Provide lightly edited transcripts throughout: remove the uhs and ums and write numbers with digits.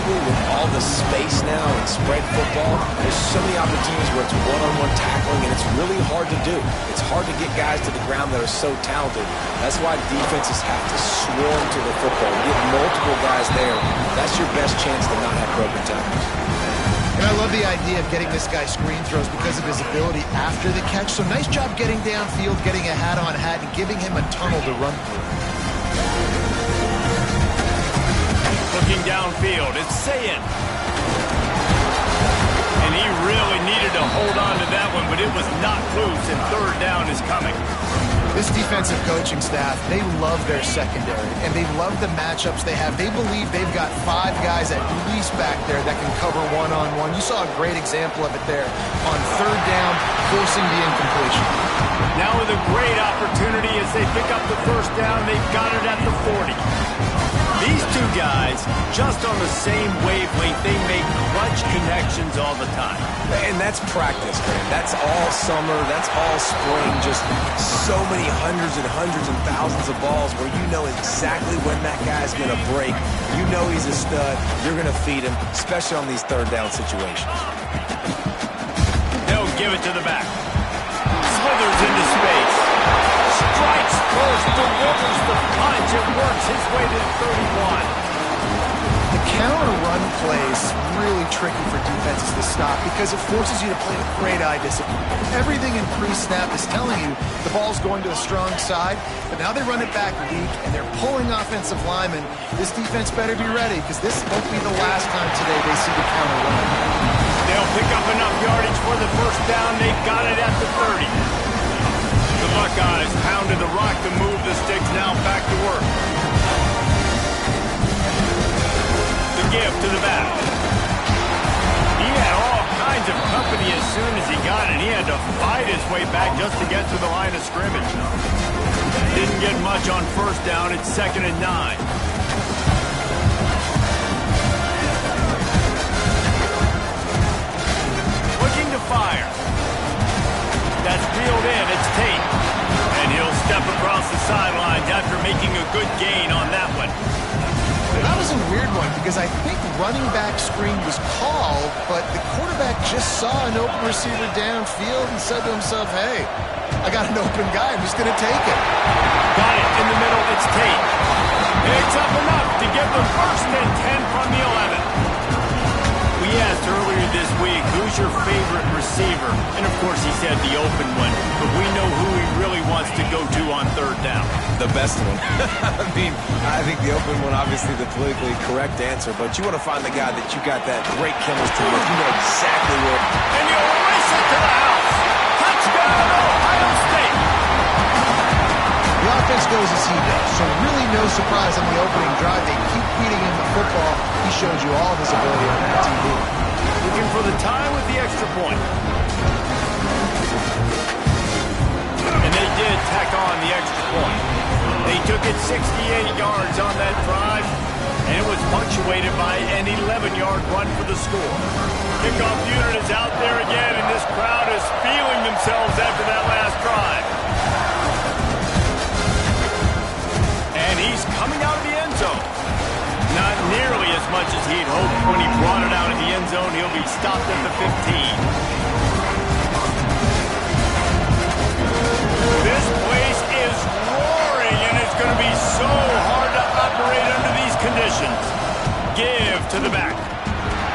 defensively, with all the space now and spread football, there's so many opportunities where it's one-on-one tackling, and it's really hard to do. It's hard to get guys to the ground that are so talented. That's why defenses have to swarm to the football. Get multiple guys there. That's your best chance to not have broken tackles. And I love the idea of getting this guy screen throws because of his ability after the catch. So nice job getting downfield, getting a hat-on-hat, and giving him a tunnel to run through. Looking downfield, it's Nciaa. And he really needed to hold on to that one, but it was not loose, and third down is coming. This defensive coaching staff, they love their secondary, and they love the matchups they have. They believe they've got 5 guys at least back there that can cover one-on-one. You saw a great example of it there on third down, forcing the incompletion. Now with a great opportunity as they pick up the first down, they've got it at the 40. These two guys, just on the same wavelength, they make clutch connections all the time. And that's practice, man. That's all summer. That's all spring. Just so many hundreds and thousands of balls where you know exactly when that guy's going to break. You know he's a stud. You're going to feed him, especially on these third down situations. They'll give it to the back. Slithers into space. Strikes first, delivers the punch, and works his way to the 31. The counter run play is really tricky for defenses to stop because it forces you to play with great eye discipline. Everything in pre-snap is telling you the ball's going to the strong side, but now they run it back weak, and they're pulling offensive linemen. This defense better be ready because this won't be the last time today they see the counter run. They'll pick up enough yardage for the first down. They've got it at the 30. The Buckeyes pounded the rock to move the sticks, now back to work. The give to the back. He had all kinds of company as soon as he got it. He had to fight his way back just to get to the line of scrimmage. Didn't get much on first down. It's 2nd and 9. Looking to fire. That's reeled in. It's Tate. And he'll step across the sidelines after making a good gain on that one. That was a weird one because I think running back screen was called, but the quarterback just saw an open receiver downfield and said to himself, hey, I got an open guy. I'm just going to take it. Got it in the middle. It's Tate. It's up enough to give them 1st and 10 from the 11. We asked earlier this week, who's your favorite receiver? And of course he said the open one, but we know who he really wants to go to on third down. The best one. I think the open one, obviously the politically correct answer, but you want to find the guy that you got that great chemistry with. You know exactly where. And you'll race it to the house. Touchdown, Ohio State. The offense goes as he does, so really no surprise on the opening drive. They keep feeding him the football. He showed you all of his ability on that TV. Looking for the tie with the extra point. And they did tack on the extra point. They took it 68 yards on that drive, and it was punctuated by an 11-yard run for the score. Kickoff unit is out there again, and this crowd is feeling themselves after that last drive. And he's coming out of the end zone. Not nearly as much as he'd hoped when he brought it out of the end zone. He'll be stopped at the 15. This place is roaring, and it's going to be so hard to operate under these conditions. Give to the back.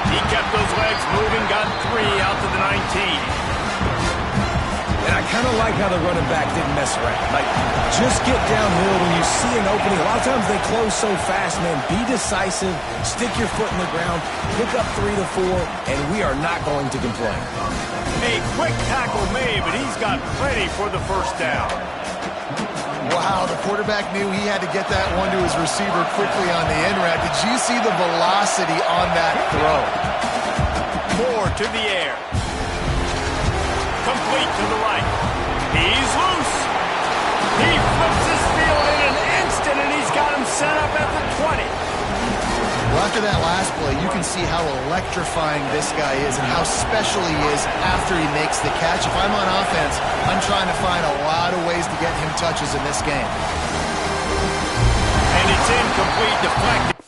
He kept those legs moving, got 3 out to the 19. And I kind of like how the running back didn't mess around. Like, just get downhill when you see an opening. A lot of times they close so fast, man. Be decisive, stick your foot in the ground, pick up 3 to 4, and we are not going to complain. A quick tackle made, but he's got plenty for the first down. Wow, the quarterback knew he had to get that one to his receiver quickly on the end route. Did you see the velocity on that throw? Moore to the air. Complete to the right. He's loose. He flips his field in an instant, and he's got him set up at the 20. Well, after that last play, you can see how electrifying this guy is and how special he is after he makes the catch. If I'm on offense, I'm trying to find a lot of ways to get him touches in this game. And it's incomplete, deflected.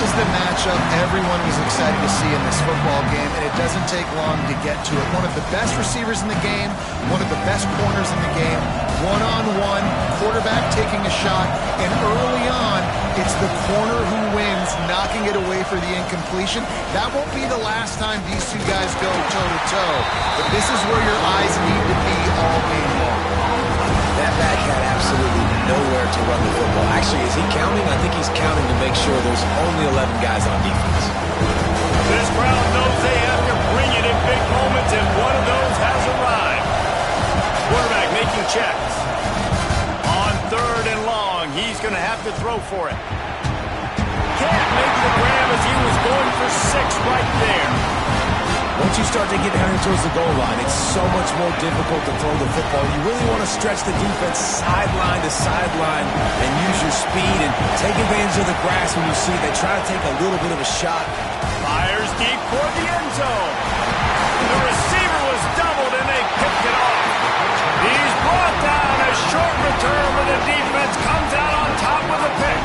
is the matchup everyone was excited to see in this football game, and it doesn't take long to get to it. One of the best receivers in the game, one of the best corners in the game, one-on-one, quarterback taking a shot, and early on, it's the corner who wins, knocking it away for the incompletion. That won't be the last time these two guys go toe-to-toe, but this is where your eyes need to be all game long. That back had absolutely nowhere to run the football. Actually, is he counting? I think he's counting to make sure there's only 11 guys on defense. This crowd knows they have to bring it in big moments, and one of those has arrived. Quarterback making checks. On 3rd and long, he's going to have to throw for it. Can't make the grab as he was going for 6 right there. Once you start to get down towards the goal line, it's so much more difficult to throw the football. You really want to stretch the defense sideline to sideline and use your speed and take advantage of the grass when you see they try to take a little bit of a shot. Fires deep toward the end zone. The receiver was doubled and they picked it off. He's brought down. A short return when the defense comes out on top with a pick.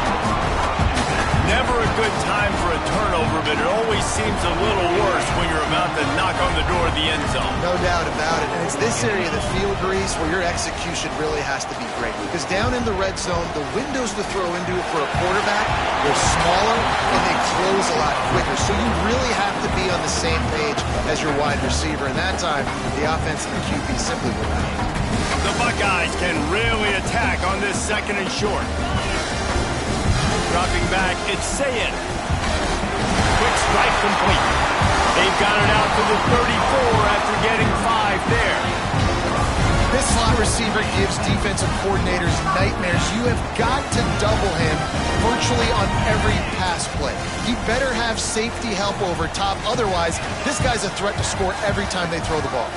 Never a good time for a turnover, but it always seems a little worse when you're about to knock on the door of the end zone. No doubt about it. And it's this area of the field, Grease, where your execution really has to be great. Because down in the red zone, the windows to throw into it for a quarterback, they're smaller and they close a lot quicker. So you really have to be on the same page as your wide receiver. And that time, the offense and the QB simply were not. The Buckeyes can really attack on this 2nd and short. Dropping back, it's Nciaa. Quick strike complete. They've got it out to the 34 after getting 5 there. This slot receiver gives defensive coordinators nightmares. You have got to double him virtually on every pass play. He better have safety help over top. Otherwise, this guy's a threat to score every time they throw the ball.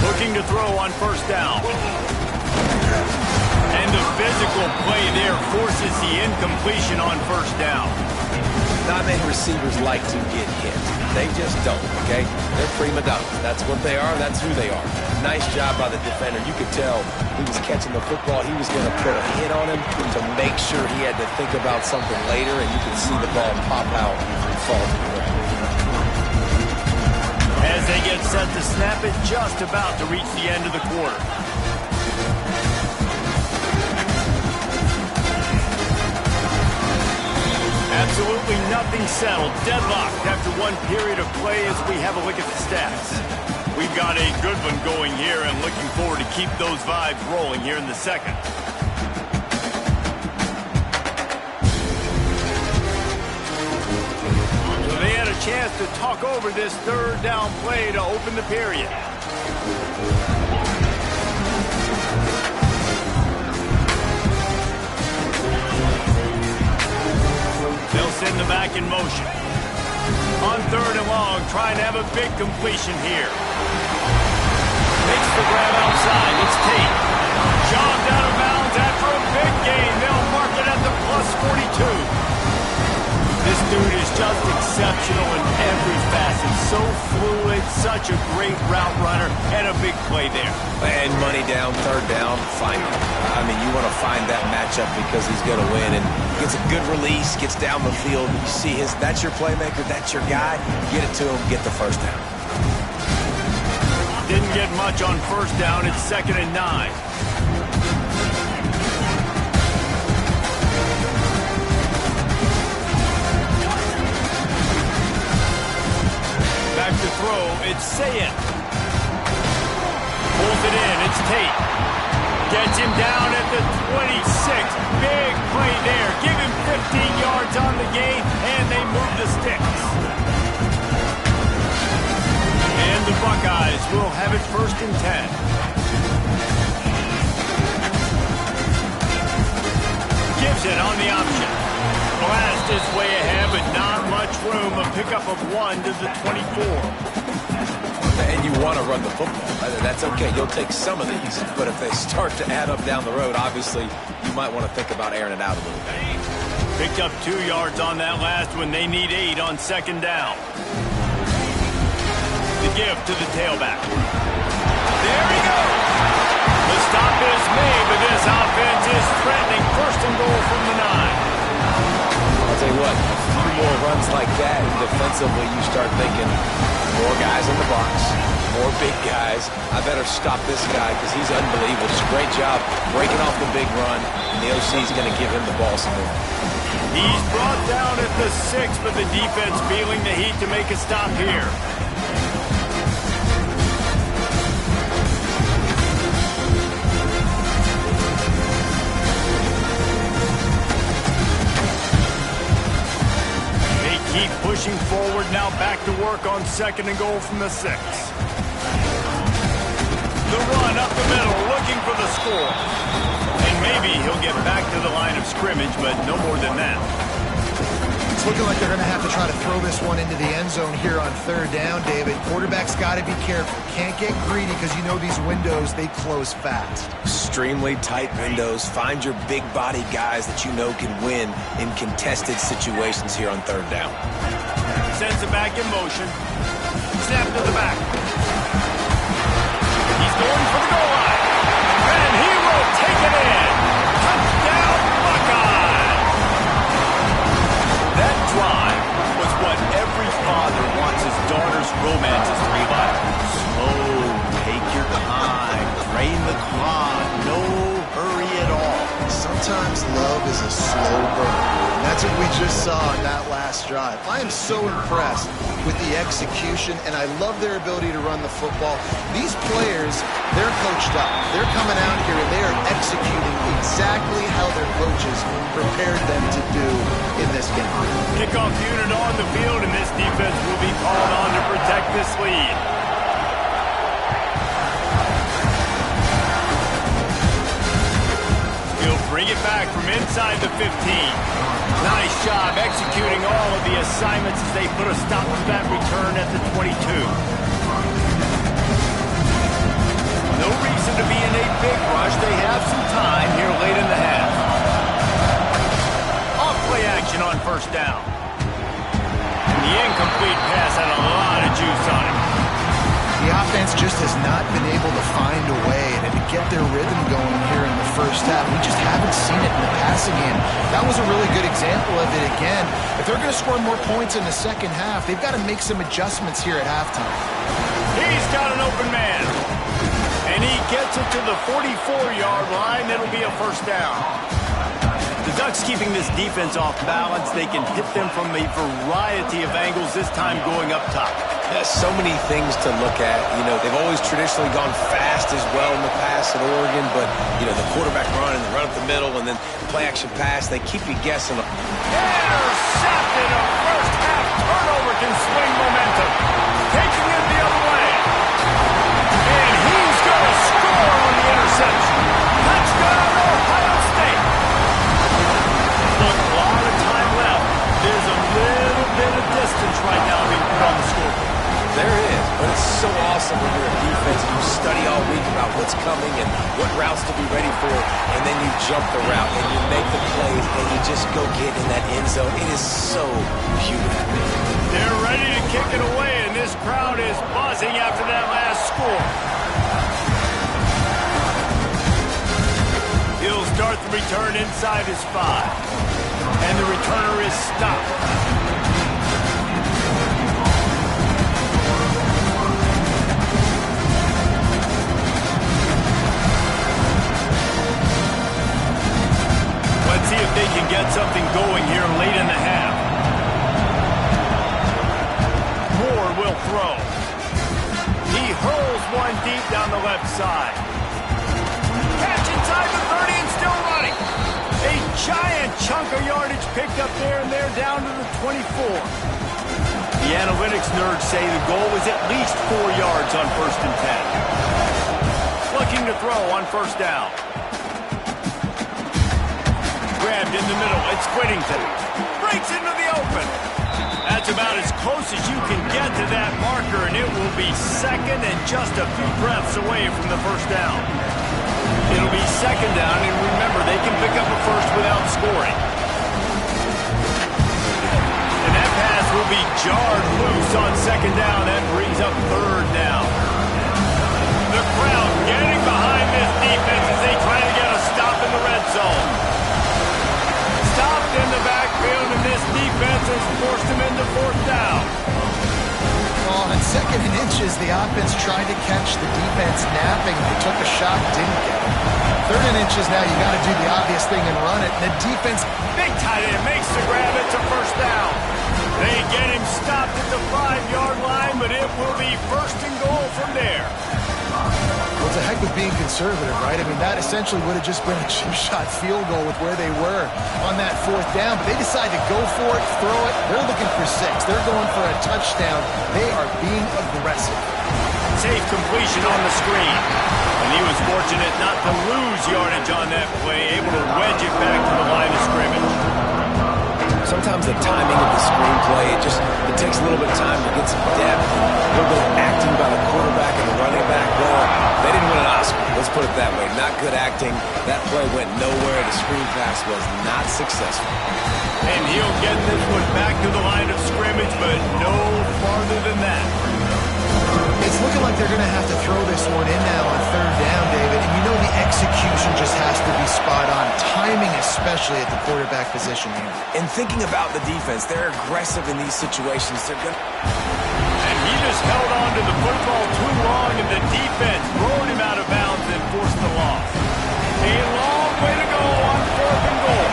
Looking to throw on 1st down. And the physical play there forces the incompletion on 1st down. Not many receivers like to get hit. They just don't, okay? They're prima donnas. That's what they are. That's who they are. Nice job by the defender. You could tell he was catching the football. He was going to put a hit on him to make sure he had to think about something later, and you can see the ball pop out and fall to the ground. As they get set to snap it, just about to reach the end of the quarter. Absolutely nothing settled. Deadlocked after one period of play as we have a look at the stats. We've got a good one going here and looking forward to keep those vibes rolling here in the 2nd. So they had a chance to talk over this 3rd down play to open the period. They'll send them back in motion. On 3rd and long, trying to have a big completion here. Makes the grab outside. It's Tate. Jogged out of bounds after a big gain. They'll mark it at the +42. This dude is just exceptional in every facet. So fluid, such a great route runner, and a big play there. And money down, 3rd down, find him. I mean, you want to find that matchup because he's going to win. And gets a good release, gets down the field. You see that's your playmaker, that's your guy. Get it to him, get the 1st down. Didn't get much on 1st down. It's 2nd and 9. Back to throw, it's Nciaa. Pulls it in, it's Tate. Gets him down at the 26. Big play there. Give him 15 yards on the gain, and they move the sticks. And the Buckeyes will have it 1st and 10. Gibson on the option. Blast his way ahead, but not much room. A pickup of 1 to the 24. And you want to run the football. That's okay. You'll take some of these. But if they start to add up down the road, obviously, you might want to think about airing it out a little bit. Picked up 2 yards on that last one. They need 8 on 2nd down. The give to the tailback. There he goes. The stop is made, but this offense is threatening. First and goal from the 9. I'll tell you what, a few more runs like that, and defensively you start thinking more guys in the box, more big guys. I better stop this guy because he's unbelievable. Just a great job breaking off the big run, and the OC is going to give him the ball some more. He's brought down at the 6, but the defense feeling the heat to make a stop here. Keep pushing forward, now back to work on second and goal from the 6. The run up the middle, looking for the score. And maybe he'll get back to the line of scrimmage, but no more than that. It's looking like they're going to have to try to throw this one into the end zone here on third down, David. Quarterback's got to be careful. Can't get greedy because you know these windows, they close fast. Extremely tight windows. Find your big body guys that you know can win in contested situations here on third down. Sends it back in motion. Snap to the back. He's going for the goal line. And he will take it in. Touchdown, Buckeye! That drive was what every father wants his daughter's romances to be like. Slow, take your time, drain the clock, no hurry at all. Sometimes love is a slow burn. And that's what we just saw on that last drive. I am so impressed with the execution, and I love their ability to run the football. These players, they're coached up. They're coming out here, and they are executing exactly how their coaches prepared them to do in this game. Kickoff unit on the field, and this defense will be called on to protect this lead. He'll bring it back from inside the 15. Nice job executing all of the assignments as they put a stop to that return at the 22. No reason to be in a big rush. They have some time here late in the half. Off play action on first down. And the incomplete pass had a lot of juice on it. The offense just has not been able to find a way to get their rhythm going here in the first half. We just haven't seen it in the passing game. That was a really good example of it again. If they're going to score more points in the second half, they've got to make some adjustments here at halftime. He's got an open man. And he gets it to the 44-yard line. It'll be a first down. The Ducks keeping this defense off balance. They can hit them from a variety of angles, this time going up top. So many things to look at. You know, they've always traditionally gone fast as well in the past at Oregon, but, you know, the quarterback run and the run up the middle and then play action pass, they keep you guessing. Intercepted. A first half turnover can swing momentum. Taking it the other way. And he's going to score on the interception. Touchdown, Ohio State. Look, a lot of time left. There's a little bit of distance right now being put on the scoreboard. There is, but it's so awesome when you're a defense and you study all week about what's coming and what routes to be ready for, and then you jump the route and you make the plays and you just go get in that end zone. It is so beautiful. They're ready to kick it away, and this crowd is buzzing after that last score. He'll start the return inside his 5, and the returner is stopped. Let's see if they can get something going here late in the half. Moore will throw. He hurls one deep down the left side. Catch inside the 30 and still running. A giant chunk of yardage picked up there, and they're down to the 24. The analytics nerds say the goal was at least 4 yards on 1st and 10. Looking to throw on first down. Grabbed in the middle. It's Whittington. Breaks into the open. That's about as close as you can get to that marker, and it will be second and just a few breaths away from the first down. It'll be second down, and remember, they can pick up a first without scoring. And that pass will be jarred loose on second down. That brings up third down. The crowd getting behind this defense. defense has forced him into fourth down. Well, on 2nd and inches, the offense tried to catch the defense napping. They took a shot, didn't get it. 3rd and inches now, you got to do the obvious thing and run it. The defense, big tight end, makes the grab. It's a first down. They get him stopped at the 5-yard line, but it will be 1st and goal from there. well, it's a heck of being conservative, right? I mean, that essentially would have just been a chip-shot field goal with where they were on that 4th down, but they decided to go for it, throw it. They're looking for 6. They're going for a touchdown. They are being aggressive. Safe completion on the screen. And he was fortunate not to lose yardage on that play, able to wedge it back to the line of scrimmage. Sometimes the timing of the screenplay, it takes a little bit of time to get some depth, a little bit of acting by the quarterback and the running back. Well, they didn't win an Oscar. Let's put it that way. Not good acting. That play went nowhere. The screen pass was not successful. And he'll get this one back to the line of scrimmage, but no farther than that. It's looking like they're going to have to throw this one in now on 3rd down, David. And you know the execution just has to be spot on. Timing, especially at the quarterback position here. And thinking about the defense, they're aggressive in these situations. They're going to... And he just held on to the football too long, and the defense rolled him out of bounds and forced the loss. A long way to go on 4th and goal.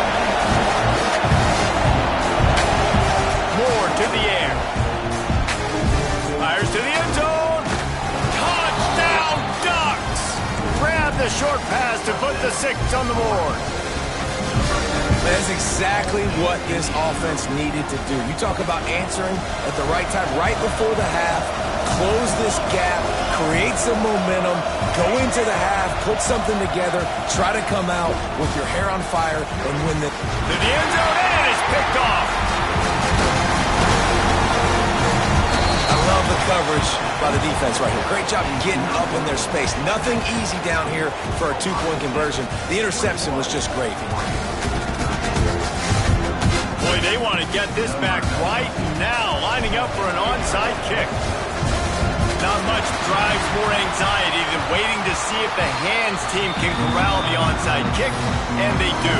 Moore to the air. Fires to the end zone. Grab the short pass to put the 6 on the board. That's exactly what this offense needed to do. You talk about answering at the right time, right before the half, close this gap, create some momentum, go into the half, put something together, try to come out with your hair on fire and win the... To the end zone, and it's picked off. I love the coverage by the defense right here. Great job getting up in their space. Nothing easy down here for a 2-point conversion. The interception was just great. Boy, they want to get this back right now, lining up for an onside kick. Not much drives more anxiety than waiting to see if the hands team can corral the onside kick, and they do.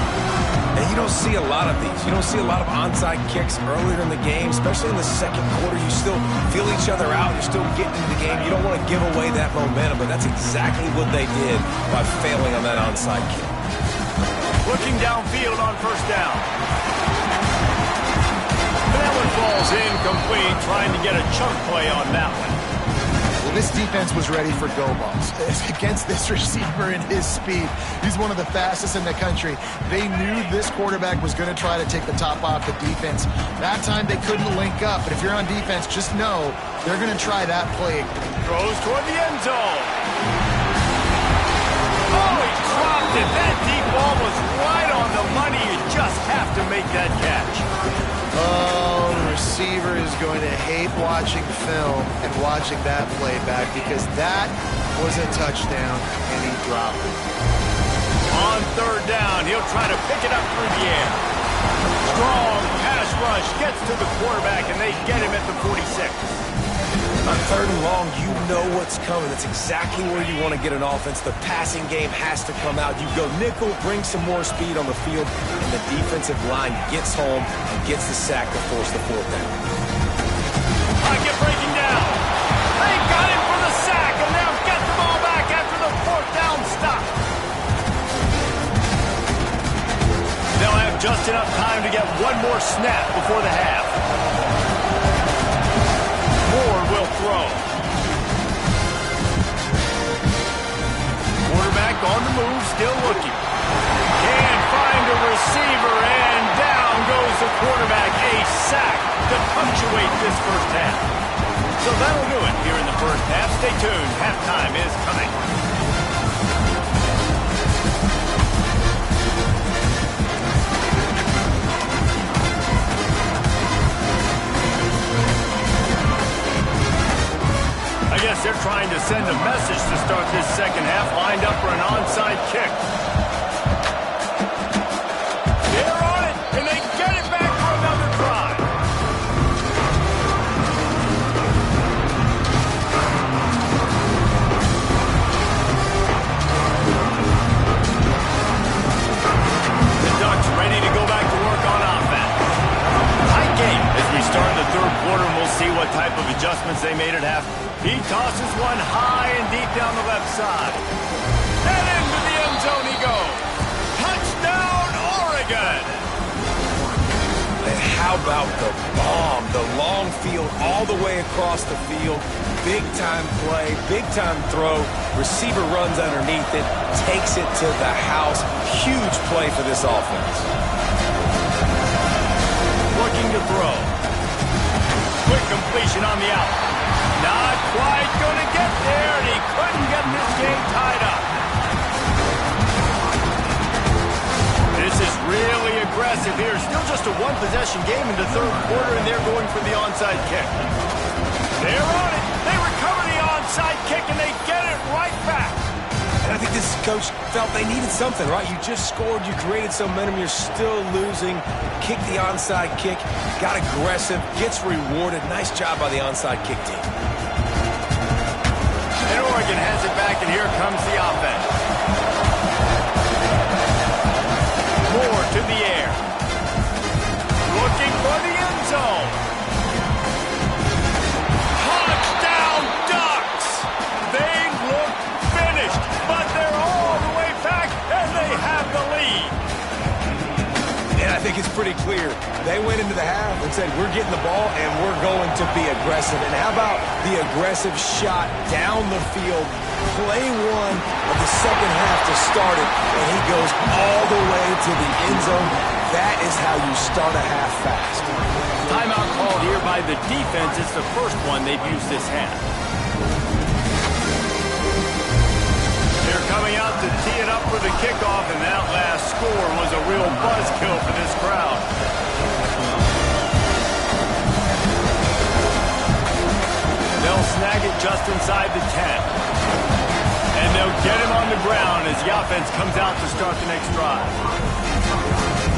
And you don't see a lot of these. You don't see a lot of onside kicks earlier in the game, especially in the 2nd quarter. You still feel each other out. You're still getting into the game. You don't want to give away that momentum, but that's exactly what they did by failing on that onside kick. Looking downfield on 1st down. That one falls incomplete, trying to get a chunk play on that one. Well, this defense was ready for go balls. Against this receiver and his speed, he's one of the fastest in the country. They knew this quarterback was going to try to take the top off the defense. That time they couldn't link up, but if you're on defense, just know they're going to try that play. Throws toward the end zone. Oh, he dropped it. That deep ball was right on the money. You just have to make that catch. Oh, the receiver is going to hate watching film and watching that play back because that was a touchdown and he dropped it. On 3rd down, he'll try to pick it up through the air. Strong pass rush gets to the quarterback and they get him at the 46. On 3rd and long, you know what's coming. That's exactly where you want to get an offense. The passing game has to come out. You go nickel, bring some more speed on the field, and the defensive line gets home and gets the sack to force the 4th down. Pocket breaking down. They got him for the sack, and now get the ball back after the 4th down stop. They'll have just enough time to get one more snap before the half. Moore will throw. Quarterback on the move, still looking. Can't find a receiver, and down goes the quarterback. A sack to punctuate this 1st half. So that'll do it here in the 1st half. Stay tuned. Halftime is coming. I guess they're trying to send a message to start this 2nd half, lined up for an onside kick. They're on it, and they get it back for another try. The Ducks ready to go back to work on offense. Tight game. adjustments they made at half. He tosses one high and deep down the left side. And into the end zone he goes. Touchdown, Oregon! And how about the bomb? The long field all the way across the field. Big-time play, big-time throw. Receiver runs underneath it, takes it to the house. Huge play for this offense. Looking to throw. Quick completion on the out. Not quite going to get there, and he couldn't get this game tied up. This is really aggressive here. Still just a one-possession game in the third quarter, and they're going for the onside kick. They're on it. They recover the onside kick, and they get it right back. And I think this coach felt they needed something, right? You just scored, you created some momentum, you're still losing. Kick the onside kick, got aggressive, gets rewarded. Nice job by the onside kick team. And Oregon has it back, and here comes the offense. Moore to the air. Looking for the end zone. Touchdown Ducks! They look finished, but they're all the way back, and they have the lead. And I think it's pretty clear. They went into the half and said, we're getting the ball, and we're going to be aggressive. And how about the aggressive shot down the field? Play one of the second half to start it, and he goes all the way to the end zone. That is how you start a half fast. Timeout called here by the defense. It's the first one they've used this half. They're coming out to tee it up for the kickoff, and that last score was a real buzzkill for this crowd. They'll snag it just inside the 10. And they'll get him on the ground as the offense comes out to start the next drive.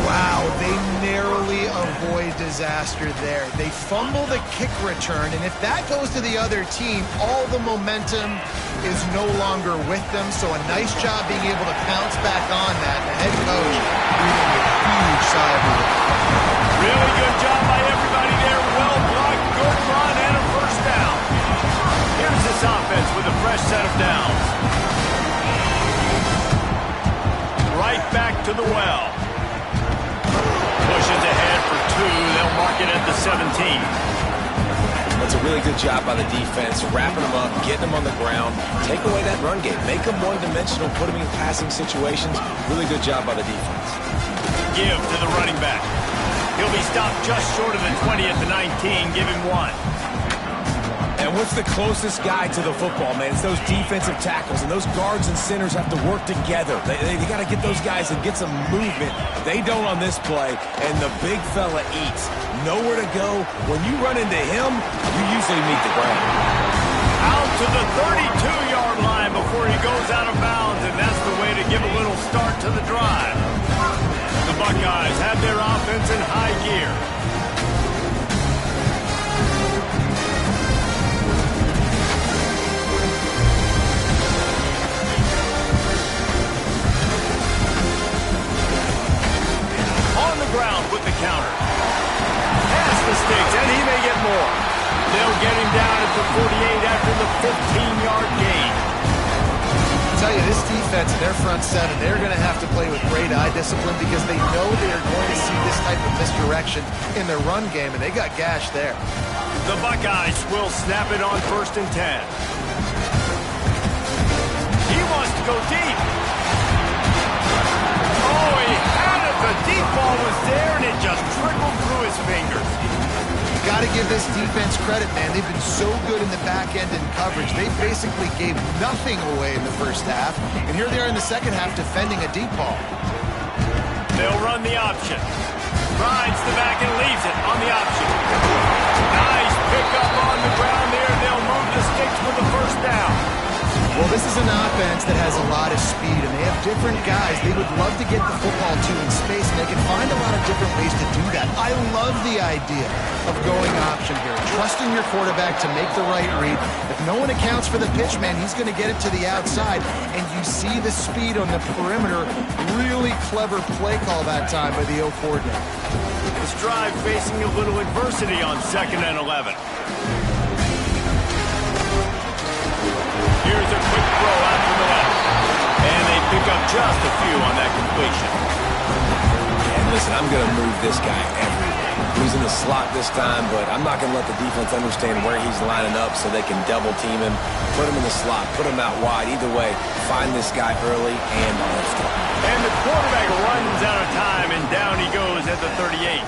Wow, they narrowly avoid disaster there. They fumble the kick return, and if that goes to the other team, all the momentum is no longer with them. So a nice job being able to pounce back on that. The head coach breathing a huge sigh of relief. Really good job by everybody there. Well blocked, good run, and a first down. Here's this offense with a fresh set of downs. Right back to the well. Pushes ahead for two. They'll mark it at the 17. That's a really good job by the defense, wrapping them up, getting them on the ground, take away that run game, make them one-dimensional, put them in passing situations. Really good job by the defense. Give to the running back. He'll be stopped just short of the 20 at the 19. Give him one. And what's the closest guy to the football, man? It's those defensive tackles, and those guards and centers have to work together. They got to get those guys and get some movement. They don't on this play, and the big fella eats. Nowhere to go. When you run into him, you usually meet the ground. Out to the 32-yard line before he goes out of bounds, and that's the way to give a little start to the drive. The Buckeyes have their offense in high gear. Ground with the counter. Past the sticks, and he may get more. They'll get him down at the 48 after the 15-yard gain. I tell you, this defense, their front seven, they're going to have to play with great eye discipline because they know they are going to see this type of misdirection in their run game, and they got gashed there. The Buckeyes will snap it on 1st and 10. He wants to go deep. Oh, he had it. The deep ball was there, and it just trickled through his fingers. You got to give this defense credit, man. They've been so good in the back end in coverage. They basically gave nothing away in the first half, and here they are in the second half defending a deep ball. They'll run the option. Rides the back and leaves it on the option. Nice pickup on the ground there. They'll move the sticks for the first down. Well, this is an offense that has a lot of speed, and they have different guys they would love to get the football to in space, and they can find a lot of different ways to do that. I love the idea of going option here, trusting your quarterback to make the right read. If no one accounts for the pitch, man, he's going to get it to the outside, and you see the speed on the perimeter. Really clever play call that time by the O coordinator. This drive facing a little adversity on 2nd and 11. Here's a quick throw out to the left. And they pick up just a few on that completion. And listen, I'm going to move this guy everywhere. He's in the slot this time, but I'm not going to let the defense understand where he's lining up so they can double team him, put him in the slot, put him out wide. Either way, find this guy early and on his throw. And the quarterback runs out of time, and down he goes at the 38.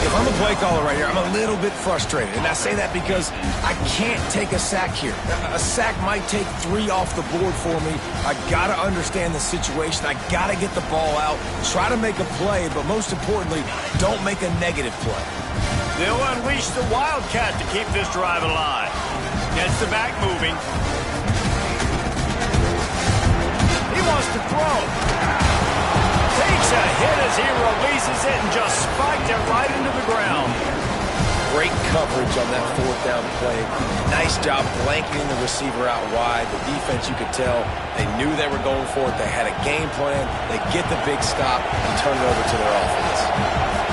If I'm a play caller right here, I'm a little bit frustrated. And I say that because I can't take a sack here. A sack might take 3 off the board for me. I got to understand the situation. I got to get the ball out, try to make a play, but most importantly, don't make a negative play. They'll unleash the Wildcat to keep this drive alive. Gets the back moving. He wants to throw. Takes a hit as he releases it and just spiked it right into the ground. Great coverage on that 4th down play. Nice job blanketing the receiver out wide. The defense, you could tell, they knew they were going for it. They had a game plan. They get the big stop and turn it over to their offense.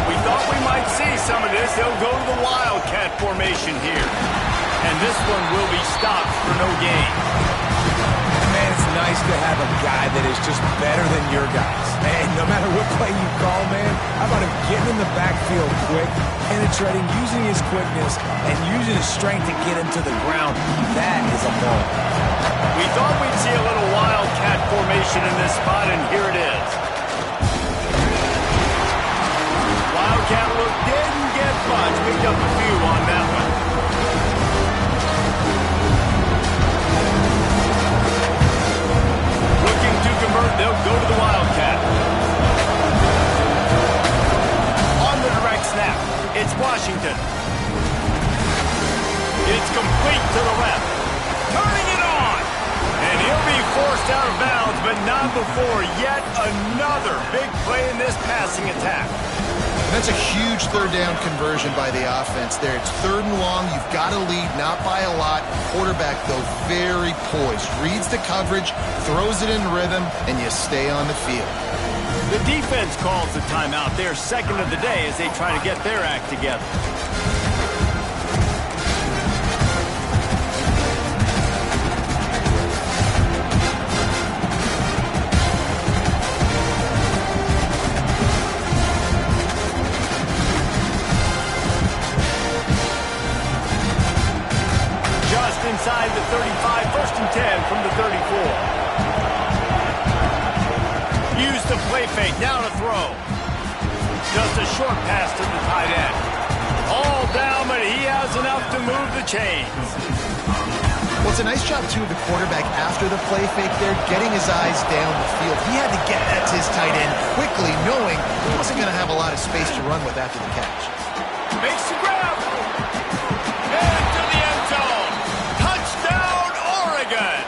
We thought we might see some of this. They'll go to the Wildcat formation here. And this one will be stopped for no gain. Man, it's nice to have a guy that is just better than your guys. And no matter what play you call, man, how about him getting in the backfield quick, penetrating, using his quickness, and using his strength to get him to the ground. That is a ball. We thought we'd see a little Wildcat formation in this spot, and here it is. Wildcat look didn't get much. Picked up a few on that one. Looking to convert, they'll go to the Wildcat. On the direct snap, it's Washington. It's complete to the left. Turning it on. And he'll be forced out of bounds, but not before yet another big play in this passing attack. And that's a huge 3rd down conversion by the offense there. It's 3rd and long. You've got to lead, not by a lot. Quarterback, though, very poised. Reads the coverage, throws it in rhythm, and you stay on the field. The defense calls the timeout. They're 2nd of the day as they try to get their act together. Inside the 35, 1st and 10 from the 34. Use the play fake, now to throw. Just a short pass to the tight end. All down, but he has enough to move the chains. Well, it's a nice job, too, of the quarterback after the play fake there, getting his eyes down the field. He had to get that to his tight end quickly, knowing he wasn't going to have a lot of space to run with after the catch. Makes the grab. Into the end zone. Touchdown, Oregon.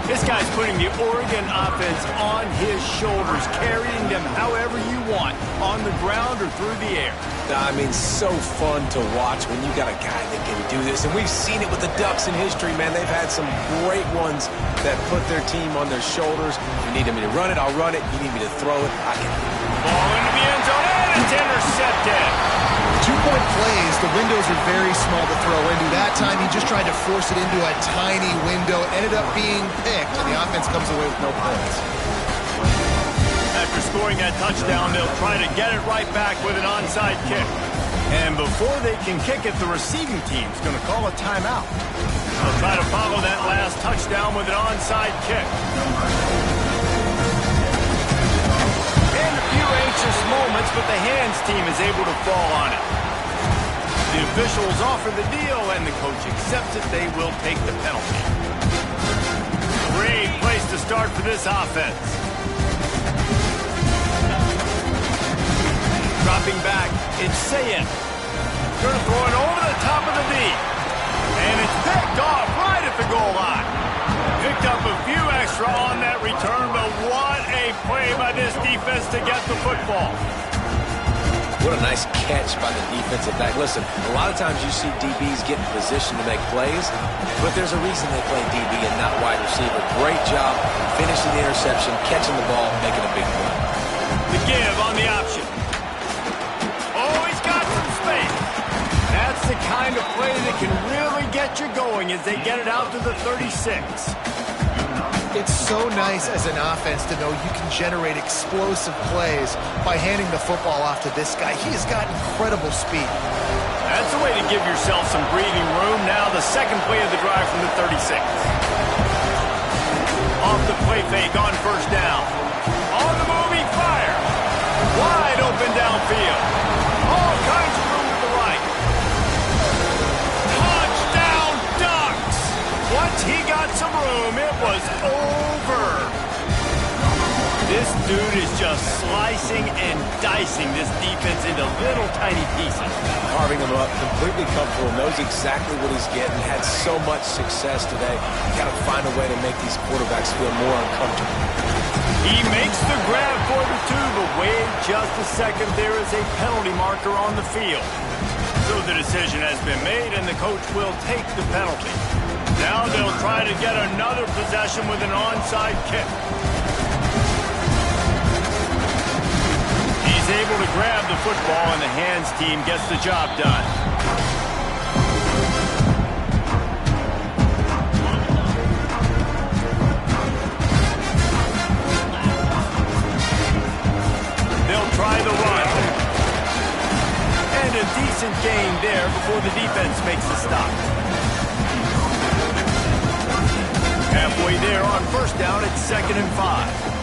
This guy's putting the Oregon offense on his shoulders, carrying them however you want, on the ground or through the air. I mean, so fun to watch when you got a guy that can do this. And we've seen it with the Ducks in history, man. They've had some great ones that put their team on their shoulders. You need me to run it, I'll run it. You need me to throw it, I can. Ball into the end zone, and it's intercepted. 2-point plays, the windows are very small to throw into. That time, he just tried to force it into a tiny window. Ended up being picked, and the offense comes away with no points. After scoring that touchdown, they'll try to get it right back with an onside kick. And before they can kick it, the receiving team's going to call a timeout. They'll try to follow that last touchdown with an onside kick. And a few anxious moments, but the hands team is able to fall on it. The officials offer the deal, and the coach accepts it. They will take the penalty. Great place to start for this offense. Dropping back, it's Nciaa. Going to throw it over the top of the knee. And it's picked off right at the goal line. Picked up a few extra on that return, but what a play by this defense to get the football. What a nice catch by the defensive back. Listen, a lot of times you see DBs get in position to make plays, but there's a reason they play DB and not wide receiver. Great job finishing the interception, catching the ball, making a big play. The give on the option. Oh, he's got some space. That's the kind of play that can really get get you going as they get it out to the 36. It's so nice as an offense to know you can generate explosive plays by handing the football off to this guy. He has got incredible speed. That's a way to give yourself some breathing room. Now the second play of the drive from the 36. Off the play fake on first down. On the moving fire. Wide open downfield. All kinds of room to the right. Touchdown Ducks! Once he got some room, it was over. This dude is just slicing and dicing this defense into little tiny pieces. Carving him up, completely comfortable, knows exactly what he's getting, had so much success today. Got to find a way to make these quarterbacks feel more uncomfortable. He makes the grab for the 2, but wait just a second. There is a penalty marker on the field. So the decision has been made, and the coach will take the penalty. Now they'll try to get another possession with an onside kick. He's able to grab the football, and the hands team gets the job done. They'll try the run. And a decent gain there before the defense makes a stop. Halfway there on first down, it's 2nd and 5.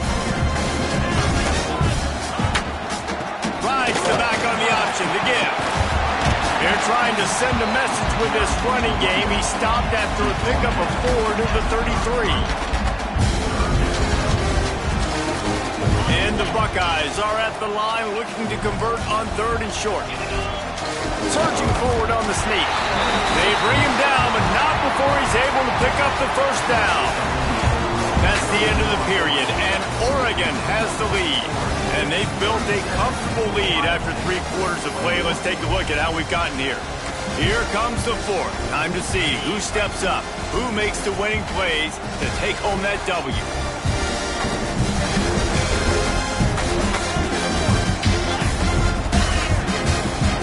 Rides the back on the option to give. They're trying to send a message with this running game. He stopped after a pickup of 4 to the 33. And the Buckeyes are at the line looking to convert on 3rd and short. Surging forward on the sneak. They bring him down, but not before he's able to pick up the first down. That's the end of the period, and Oregon has the lead. And they've built a comfortable lead after 3 quarters of play. Let's take a look at how we've gotten here. Here comes the 4th. Time to see who steps up, who makes the winning plays to take home that W.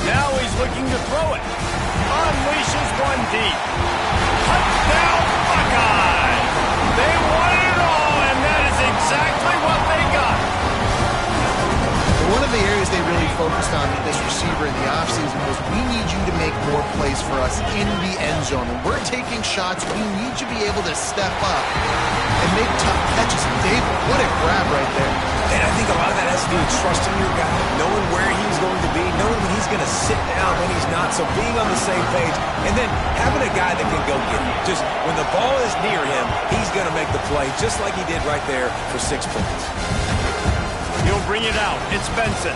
Now he's looking to throw it. Unleashes one deep. Touchdown Buckeyes! They won it all, and that is exactly what they got. One of the areas they really focused on with this receiver in the offseason was we need you to make more plays for us in the end zone. When we're taking shots, we need you to be able to step up and make tough catches. David, what a grab right there. And I think a lot of that has to do with trusting your guy, knowing where he's going to be, knowing when he's going to sit down, when he's not. So being on the same page, and then having a guy that can go get it. Just when the ball is near him, he's going to make the play, just like he did right there for 6 points. He'll bring it out. It's Benson.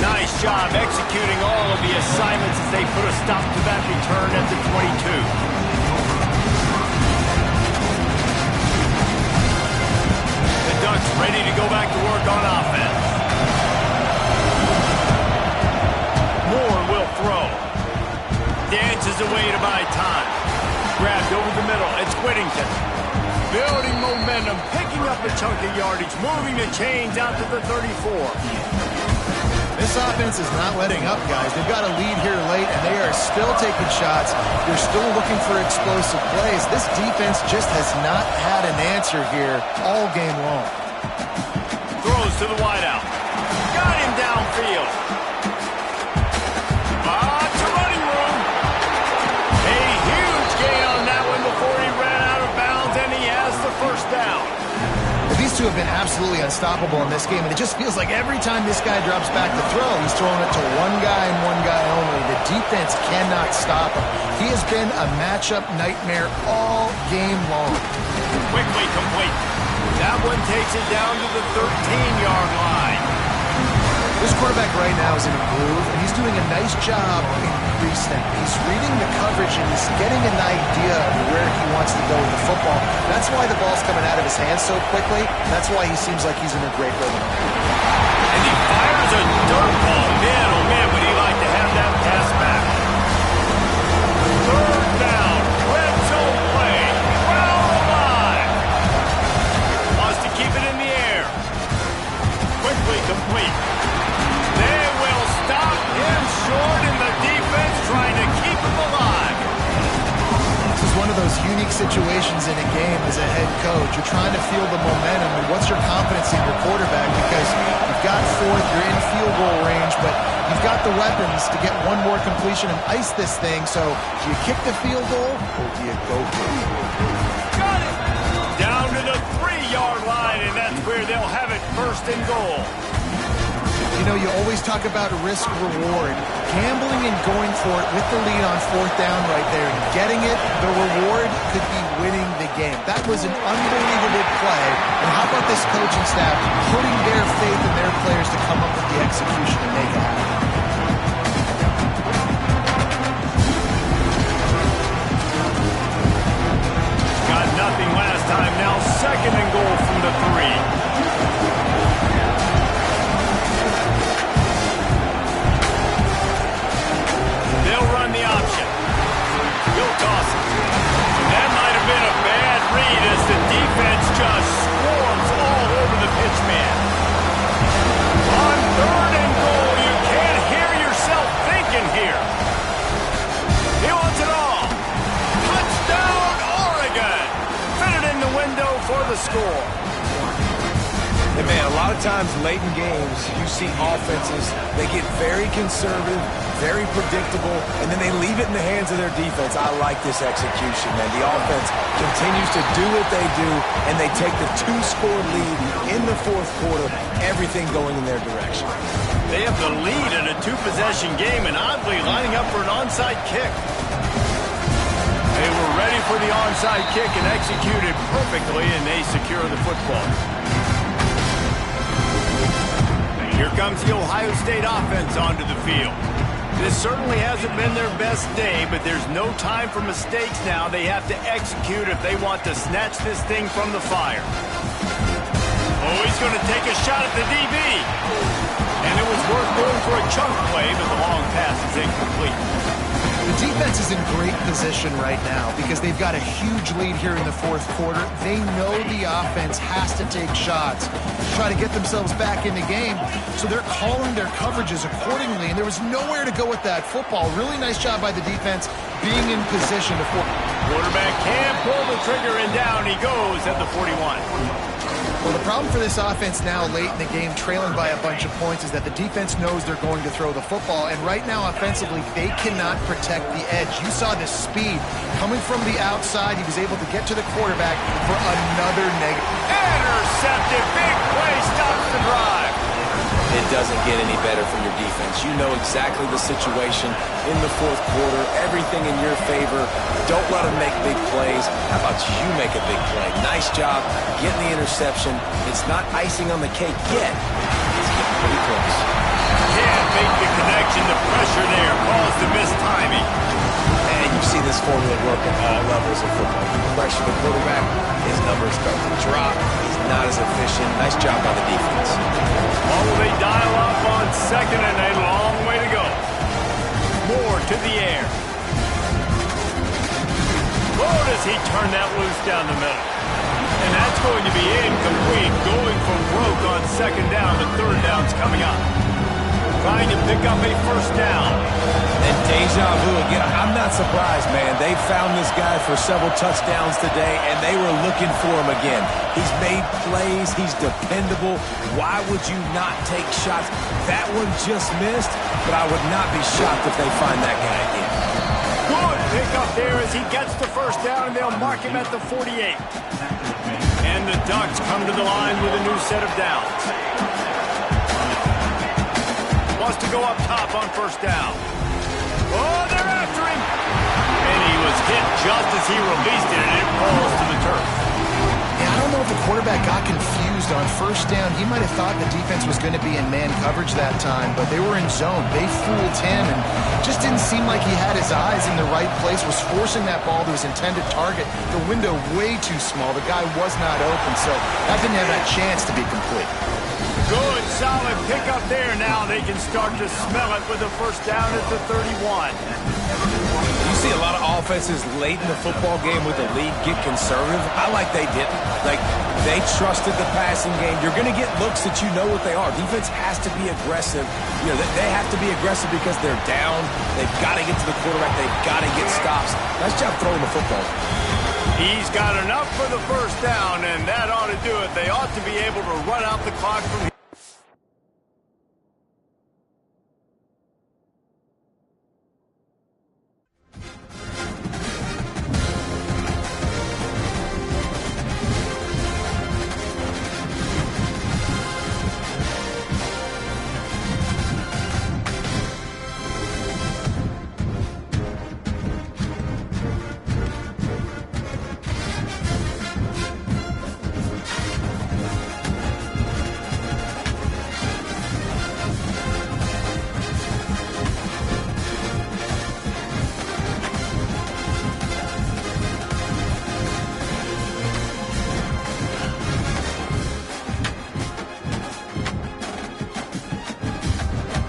Nice job executing all of the assignments as they put a stop to that return at the 22. The Ducks ready to go back to work on offense. Moore will throw. Dances away to buy time. Grabbed over the middle. It's Whittington. Building momentum, picking up a chunk of yardage, moving the chains out to the 34. This offense is not letting up, guys. They've got a lead here late, and they are still taking shots. They're still looking for explosive plays. This defense just has not had an answer here all game long. Throws to the wideout. Got him downfield. To running room. A huge gain on that one before he ran out of bounds, and he has the first down. These two have been absolutely unstoppable in this game, and it just feels like every time this guy drops back to throw, he's throwing it to one guy and one guy only. The defense cannot stop him. He has been a matchup nightmare all game long. Quickly complete. That one takes it down to the 13-yard line. This quarterback right now is in a groove, and he's doing a nice job in pre-snap. He's reading the coverage, and he's getting an idea of where he wants to go with the football. That's why the ball's coming out of his hands so quickly. That's why he seems like he's in a great rhythm. And he fires a dirt ball. Man, oh man, would he like to have that pass back. Third down. Red zone play. Well alive. Wants to keep it in the air. Quickly complete. They will stop him short, and the defense trying to keep him alive. unique situations in a game as a head coach. You're trying to feel the momentum, and what's your confidence in your quarterback? Because you've got fourth, you're in field goal range, but you've got the weapons to get one more completion and ice this thing. So do you kick the field goal or do you go for it? Got it! Down to the 3-yard line, and that's where they'll have it, first and goal. You know, you always talk about risk-reward. Gambling and going for it with the lead on fourth down right there and getting it, the reward could be winning the game. That was an unbelievable play. And how about this coaching staff putting their faith in their players to come up with the execution and make it happen? Got nothing last time. Now second and goal from the 3. They'll run the option. He'll toss it. That might have been a bad read as the defense just swarms all over the pitch man. On third and goal, you can't hear yourself thinking here. He wants it all. Touchdown, Oregon. Fitted in the window for the score. And man, a lot of times late in games, you see offenses, they get very conservative, very predictable, and then they leave it in the hands of their defense. I like this execution, man. The offense continues to do what they do, and they take the 2-score lead in the fourth quarter, everything going in their direction. They have the lead in a 2-possession game, and oddly lining up for an onside kick. They were ready for the onside kick and executed perfectly, and they secure the football. Here comes the Ohio State offense onto the field. This certainly hasn't been their best day, but there's no time for mistakes now. They have to execute if they want to snatch this thing from the fire. Oh, he's going to take a shot at the DB. And it was worth going for a chunk play, but the long pass is incomplete. The defense is in great position right now because they've got a huge lead here in the fourth quarter. They know the offense has to take shots to try to get themselves back in the game, so they're calling their coverages accordingly, and there was nowhere to go with that football. Really nice job by the defense being in position to quarterback can't pull the trigger, and down he goes at the 41. Well, the problem for this offense now late in the game, trailing by a bunch of points, is that the defense knows they're going to throw the football. And right now, offensively, they cannot protect the edge. You saw the speed coming from the outside. He was able to get to the quarterback for another negative. Intercepted. Big play. Stops the drive. It doesn't get any better from your defense. You know exactly the situation in the fourth quarter. Everything in your favor. Don't let them make big plays. How about you make a big play? Nice job getting the interception. It's not icing on the cake yet. It's getting pretty close. Can't make the connection. The pressure there caused the missed timing. And you see this formula work at all levels of football. You pressure the quarterback, his numbers start to drop. He's not as efficient. Nice job by the defense. Oh, they dial up on second and a long way to go. Moore to the air. Oh, does he turn that loose down the middle? And that's going to be incomplete. Going for broke on second down. The third down's coming up. Trying to pick up a first down. And deja vu again. I'm not surprised, man. They found this guy for several touchdowns today, and they were looking for him again. He's made plays. He's dependable. Why would you not take shots? That one just missed, but I would not be shocked if they find that guy again. Good pick up there as he gets the first down, and they'll mark him at the 48. And the Ducks come to the line with a new set of downs. Wants to go up top on first down. Oh, they're after him. And he was hit just as he released it, and it falls to the turf. Yeah, I don't know if the quarterback got confused on first down. He might have thought the defense was going to be in man coverage that time, but they were in zone. They fooled him, and just didn't seem like he had his eyes in the right place, was forcing that ball to his intended target. The window way too small. The guy was not open, so that didn't have that chance to be complete. Good, solid pickup there. Now they can start to smell it with a first down at the 31. You see a lot of offenses late in the football game with the lead get conservative. I like they didn't. Like, they trusted the passing game. You're going to get looks that you know what they are. Defense has to be aggressive. You know, they have to be aggressive because they're down. They've got to get to the quarterback. They've got to get stops. Nice job throwing the football. He's got enough for the first down, and that ought to do it. They ought to be able to run out the clock from